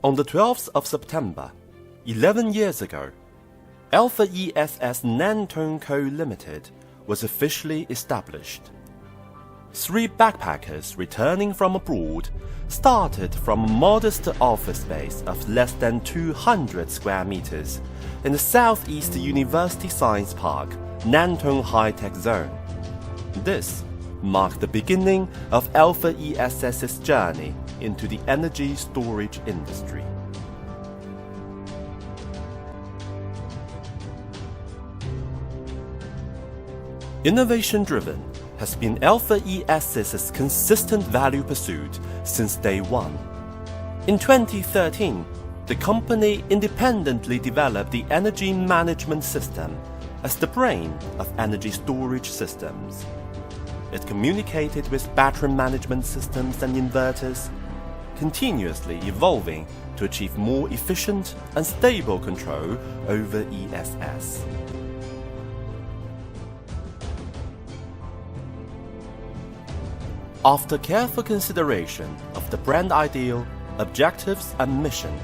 On the 12th of September, 11 years ago, AlphaESS Nantong Co. Limited was officially established. 3 backpackers returning from abroad started from a modest office space of less than 200 square meters in the Southeast University Science Park, Nantong High-Tech Zone. This marked the beginning of AlphaESS's journey into the energy storage industry. Innovation-driven has been AlphaESS's consistent value pursuit since day one. In 2013, the company independently developed the energy management system as the brain of energy storage systems. It communicated with battery management systems and inverters, continuously evolving to achieve more efficient and stable control over ESS. After careful consideration of the brand ideal, objectives and mission,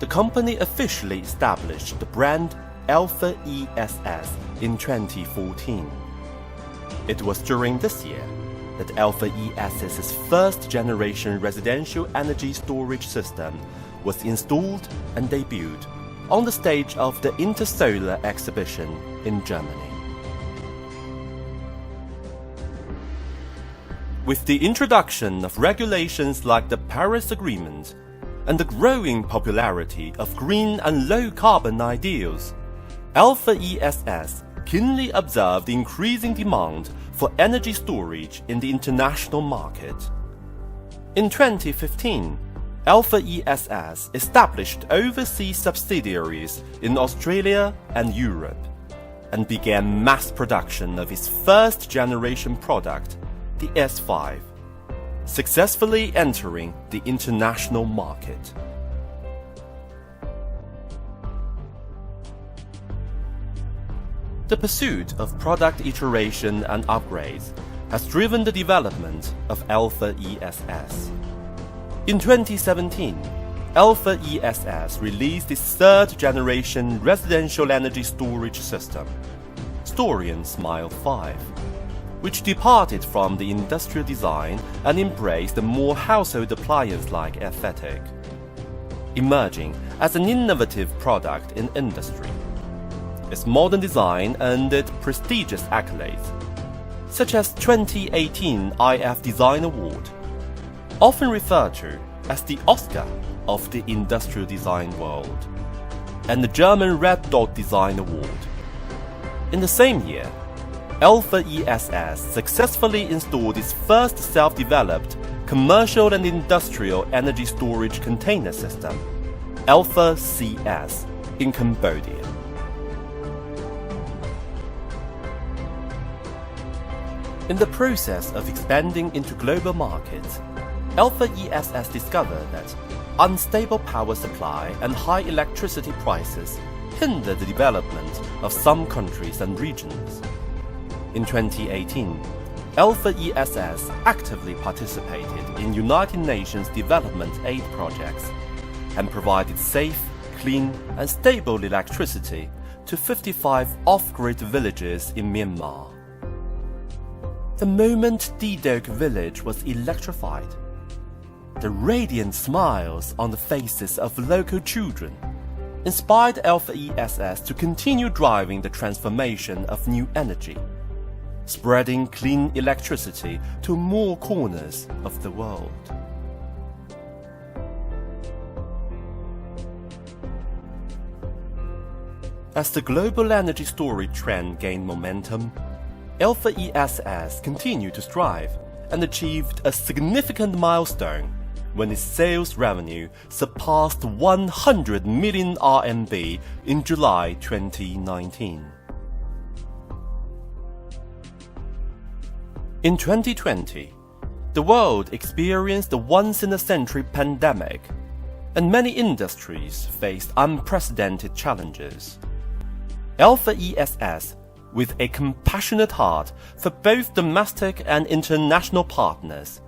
the company officially established the brand AlphaESS in 2014. It was during this year that AlphaESS's first-generation residential energy storage system was installed and debuted on the stage of the Intersolar exhibition in Germany. With the introduction of regulations like the Paris Agreement and the growing popularity of green and low-carbon ideals, AlphaESS keenly observed the increasing demand for energy storage in the international market. In 2015, AlphaESS established overseas subsidiaries in Australia and Europe and began mass production of its first-generation product, the S5, successfully entering the international market. The pursuit of product iteration and upgrades has driven the development of AlphaESS. In 2017, AlphaESS released its third-generation residential energy storage system, Storian Smile 5, which departed from the industrial design and embraced a more household appliance-like aesthetic, emerging as an innovative product in industry. Its modern design earned it prestigious accolades, such as 2018 IF Design Award, often referred to as the Oscar of the industrial design world, and the German Red Dot Design Award. In the same year, AlphaESS successfully installed its first self-developed commercial and industrial energy storage container system, AlphaESS, in Cambodia. In the process of expanding into global markets, AlphaESS discovered that unstable power supply and high electricity prices hinder the development of some countries and regions. In 2018, AlphaESS actively participated in United Nations development aid projects and provided safe, clean and stable electricity to 55 off-grid villages in Myanmar. The moment Didok village was electrified, the radiant smiles on the faces of local children inspired AlphaESS to continue driving the transformation of new energy, spreading clean electricity to more corners of the world. As the global energy storage trend gained momentum, AlphaESS continued to strive and achieved a significant milestone when its sales revenue surpassed 100 million RMB in July 2019. In 2020, the world experienced a once-in-a-century pandemic, and many industries faced unprecedented challenges. AlphaESS, with a compassionate heart for both domestic and international partners,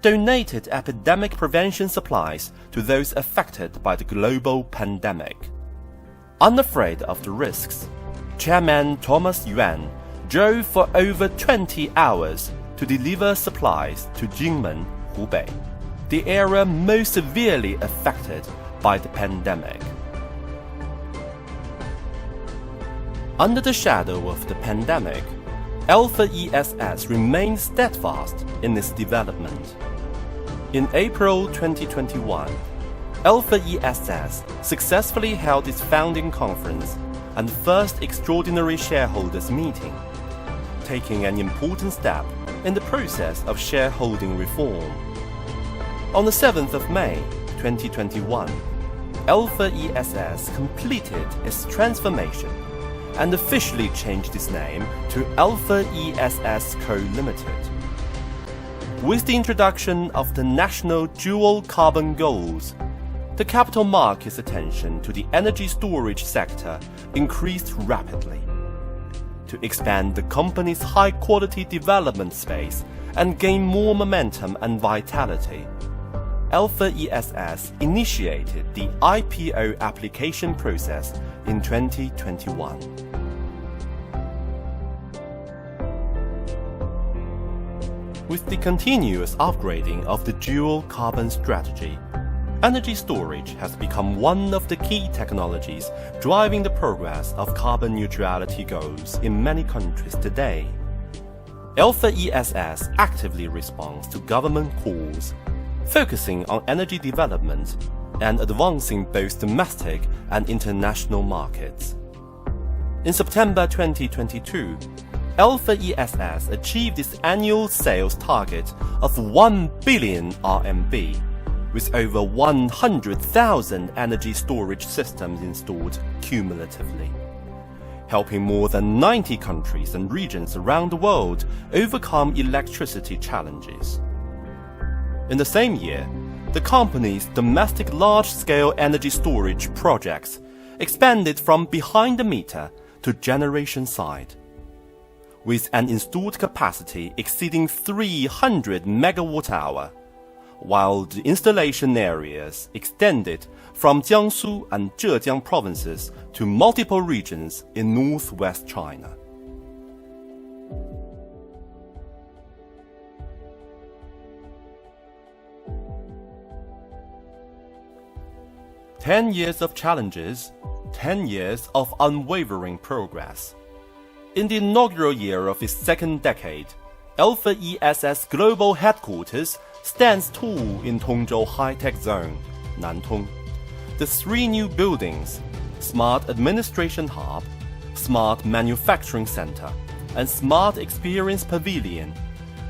donated epidemic prevention supplies to those affected by the global pandemic. Unafraid of the risks, Chairman Thomas Yuan drove for over 20 hours to deliver supplies to Jinmen, Hubei, the area most severely affected by the pandemic. Under the shadow of the pandemic, AlphaESS remained steadfast in its development. In April 2021, AlphaESS successfully held its founding conference and first extraordinary shareholders meeting, taking an important step in the process of shareholding reform. On the 7th of May 2021, AlphaESS completed its transformation and officially changed its name to AlphaESS Co. Limited. With the introduction of the national dual carbon goals, the capital market's attention to the energy storage sector increased rapidly. To expand the company's high-quality development space and gain more momentum and vitality, AlphaESS initiated the IPO application process in 2021. With the continuous upgrading of the dual carbon strategy, energy storage has become one of the key technologies driving the progress of carbon neutrality goals in many countries today. AlphaESS actively responds to government calls, focusing on energy development and advancing both domestic and international markets. In September 2022, AlphaESS achieved its annual sales target of 1 billion RMB, with over 100,000 energy storage systems installed cumulatively, helping more than 90 countries and regions around the world overcome electricity challenges. In the same year, the company's domestic large-scale energy storage projects expanded from behind the meter to generation side, with an installed capacity exceeding 300 megawatt-hour, while the installation areas extended from Jiangsu and Zhejiang provinces to multiple regions in northwest China. "10 years of challenges, 10 years of unwavering progress." In the inaugural year of its second decade, AlphaESS Global Headquarters stands tall in Tongzhou High-Tech Zone, Nantong. The 3 new buildings, Smart Administration Hub, Smart Manufacturing Center, and Smart Experience Pavilion,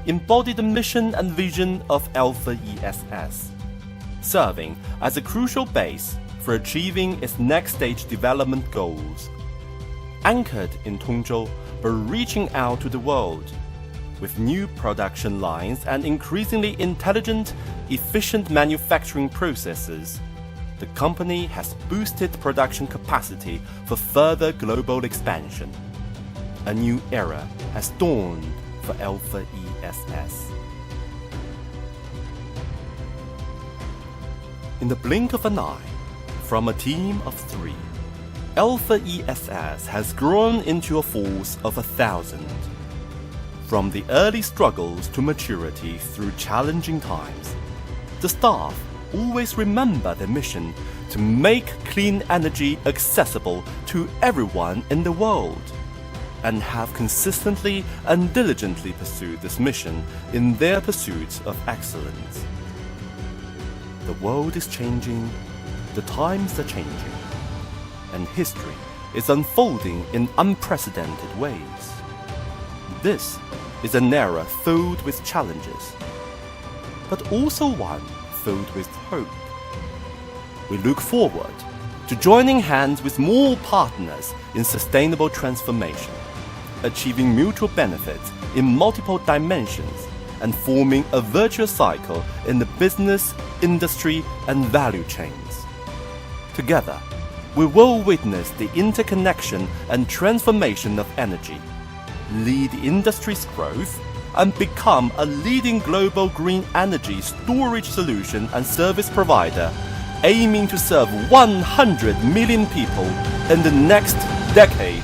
embody the mission and vision of AlphaESS, serving as a crucial base for achieving its next stage development goals. Anchored in Tongzhou, but reaching out to the world, with new production lines and increasingly intelligent, efficient manufacturing processes, the company has boosted production capacity for further global expansion. A new era has dawned for AlphaESS. In the blink of an eye, from a team of 3, AlphaESS has grown into a force of 1,000. From the early struggles to maturity through challenging times, the staff always remember their mission to make clean energy accessible to everyone in the world, and have consistently and diligently pursued this mission in their pursuit of excellence. The world is changing, the times are changing, and history is unfolding in unprecedented ways. This is an era filled with challenges, but also one filled with hope. We look forward to joining hands with more partners in sustainable transformation, achieving mutual benefits in multiple dimensions, and forming a virtuous cycle in the business, industry, and value chains. Together, we will witness the interconnection and transformation of energy, lead the industry's growth, and become a leading global green energy storage solution and service provider, aiming to serve 100 million people in the next decade.